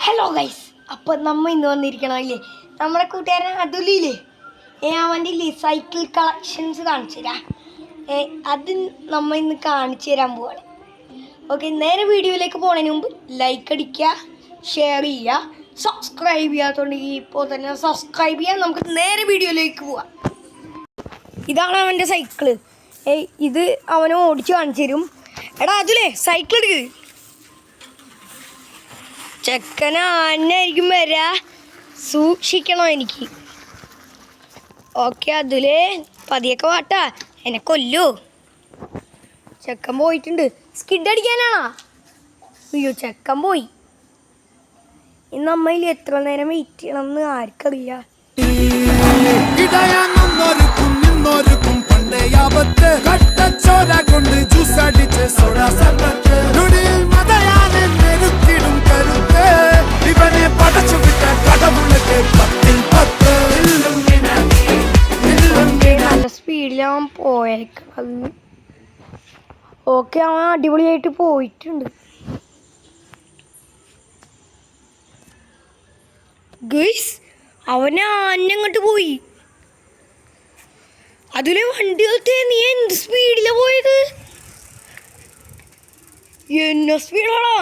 Hello guys, അപ്പോൾ നമ്മൾ ഇന്ന് വന്നിരിക്കണമില്ലേ നമ്മുടെ കൂട്ടുകാരൻ അതുലില്ലേ, അവൻ്റെ ഇല്ലേ സൈക്കിൾ കളക്ഷൻസ് കാണിച്ചു തരാം. അത് നമ്മൾ ഇന്ന് കാണിച്ചു തരാൻ പോവാണ്. ഓക്കെ, നേരെ വീഡിയോയിലേക്ക് പോകുന്നതിന് മുമ്പ് ലൈക്ക് അടിക്കുക, ഷെയർ ചെയ്യുക, സബ്സ്ക്രൈബ് ചെയ്യാത്തതുണ്ടെങ്കിൽ ഇപ്പോൾ തന്നെ സബ്സ്ക്രൈബ് ചെയ്യുക. നമുക്ക് നേരെ വീഡിയോയിലേക്ക് പോവാം. ഇതാണ് അവൻ്റെ സൈക്കിള്. ഇത് അവന് ഓടിച്ച് കാണിച്ചു തരും. എടാ അതുലേ, സൈക്കിൾ എടുക്ക്. ചെക്കന ആനായിരിക്കും വരാ, സൂക്ഷിക്കണം എനിക്ക്. ഓക്കെ അതിലേ, പതിയൊക്കെ വാട്ടാ, എന്നെ കൊല്ലോ. ചെക്കൻ പോയിട്ടുണ്ട്. സ്കിഡ് അടിക്കാനാണോ? അയ്യോ, ചെക്കൻ പോയി. ഇന്ന് അമ്മയിൽ എത്ര നേരം വെയിറ്റ് ചെയ്യണം എന്ന് ആർക്കറിയില്ല. നല്ല സ്പീഡിലാവൻ പോയേക്കണത്. ഓക്കെ, അവൻ അടിപൊളിയായിട്ട് പോയിട്ടുണ്ട്. ഗയ്സ്, അവന് ആനങ്ങോട്ട് പോയി. അതിലെ വണ്ടി കളത്തെ നീ എന്ത് സ്പീഡിലാണ് പോയത്? എന്നെ സ്പീഡാണോ?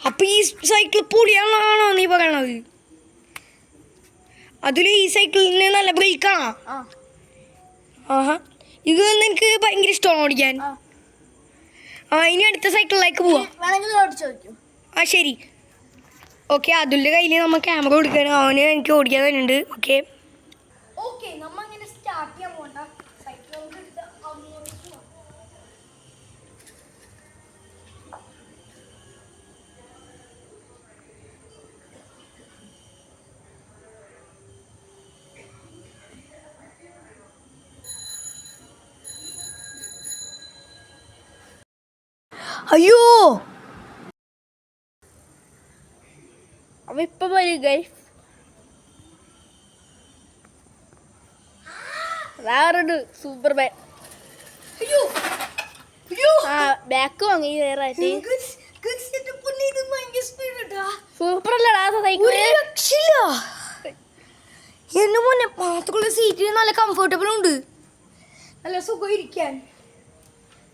അപ്പൊ ഈ സൈക്കിൾ പൊളിയാണോ നീ പറയണത്? അതിൽ ഈ സൈക്കിളിന് നല്ല ബ്രേക്കാണോ? ആഹാ, ഇത് നിനക്ക് ഭയങ്കര ഇഷ്ടമാണോ ഓടിക്കാൻ? ഇനി അടുത്ത സൈക്കിളിലേക്ക് പോവാം. ആ ശരി. ഓക്കെ, അതുലിൻ്റെ കയ്യിൽ നമ്മൾ ക്യാമറ കൊടുക്കണം. അവന് എനിക്ക് ഓടിക്കാൻ തന്നെയുണ്ട്. ഓക്കെ ഓക്കെ, നമ്മ അങ്ങനെ സ്റ്റാർട്ട് ചെയ്യാൻ പോകണ്ട. സൈക്കിൾ നമുക്ക് എടുത്ത് അങ്ങോട്ട് പോവാം. അയ്യോ, അവ ഇപ്പൊ വരും ഗൈസ്. വേറൊരു സൂപ്പർമാൻ. ബാക്ക് വാങ്ങി വേറെ സൂപ്പർ അല്ലടാ സൈക്കിൾ. എന്നെ മുന്നേ മാത്രമുള്ള സീറ്റ് നല്ല കംഫർട്ടബിൾ ഉണ്ട്. നല്ല സുഖം ഇരിക്കാൻ,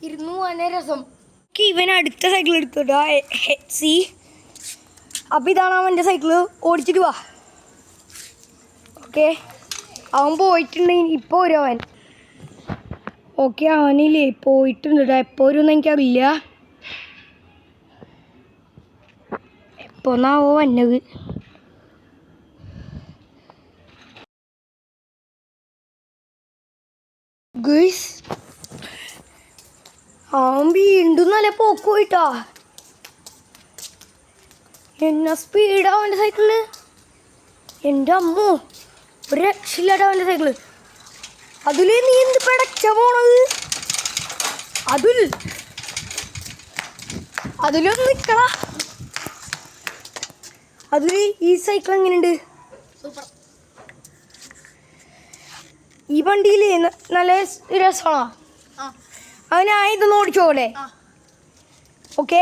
ഇരുന്നു പോകാൻ രസം. ഇവൻ അടുത്ത സൈക്കിൾ എടുത്തോട്ടാ. സി, അപ്പം ഇതാണ് അവൻ്റെ സൈക്കിള്. ഓടിച്ചിട്ട് വാ. ഓക്കെ, അവൻ പോയിട്ടുണ്ടെങ്കിൽ ഇപ്പോൾ വരും അവൻ. ഓക്കെ, അവനില്ലേ പോയിട്ടുണ്ട് കേട്ടോ. എപ്പോൾ വരുമെന്ന് എനിക്കറിയില്ല. എപ്പോന്നാവോ വന്നത്. ഗയ്സ്, അവൻ വീണ്ടും നല്ല പോക്ക് പോയിട്ടാ. എന്നാ സ്പീഡാ അവൻ്റെ സൈക്കിളിന്. എൻ്റെ അമ്മോ, ഒരു രക്ഷയില്ലാട്ടോ അവൻ്റെ സൈക്കിള്. അതിൽ നീ എന്ത് പടച്ച പോണത്? അതിലൊന്ന് നിൽക്കടാ. അതിൽ ഈ സൈക്കിൾ എങ്ങനെയുണ്ട്? ഈ വണ്ടിയിൽ നല്ല രസമാണോ? അവനായിതൊന്ന് ഓടിച്ചോളെ. ഓക്കെ,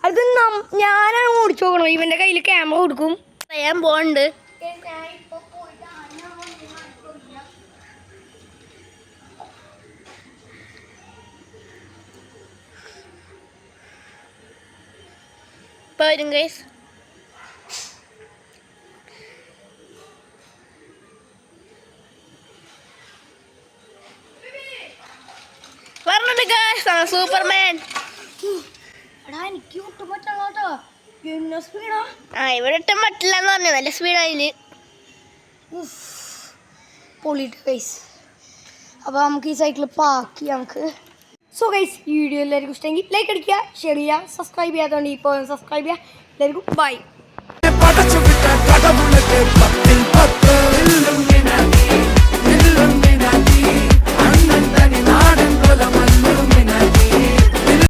അത് ഞാനാണ് ഓടിച്ചു നോക്കണം. ഇവൻ്റെ കയ്യിൽ ക്യാമറ കൊടുക്കും. ഞാൻ പോകണ്ട്. വരും ഗൈസ്. പറഞ്ഞിട്ട് ഗൈസ്, സൂപ്പർമാൻ. എനിക്ക് ഒട്ടും പറ്റാട്ടോ. എന്നാ സ്പീഡാ. ഇവിടെ ഒട്ടും പറ്റില്ല എന്ന് പറഞ്ഞു. നല്ല സ്പീഡായില് പൊളിയിട്ട് ഗൈസ്. അപ്പോൾ നമുക്ക് ഈ സൈക്കിൾ പാക്കി നമുക്ക്. സോ ഗൈസ്, ഈ വീഡിയോ എല്ലാവർക്കും ഇഷ്ടമെങ്കിൽ ലൈക്ക് അടിക്കുക, ഷെയർ ചെയ്യുക, സബ്സ്ക്രൈബ് ചെയ്യാത്തതുകൊണ്ട് ഇപ്പോൾ സബ്സ്ക്രൈബ് ചെയ്യുക. എല്ലാവർക്കും ബൈ.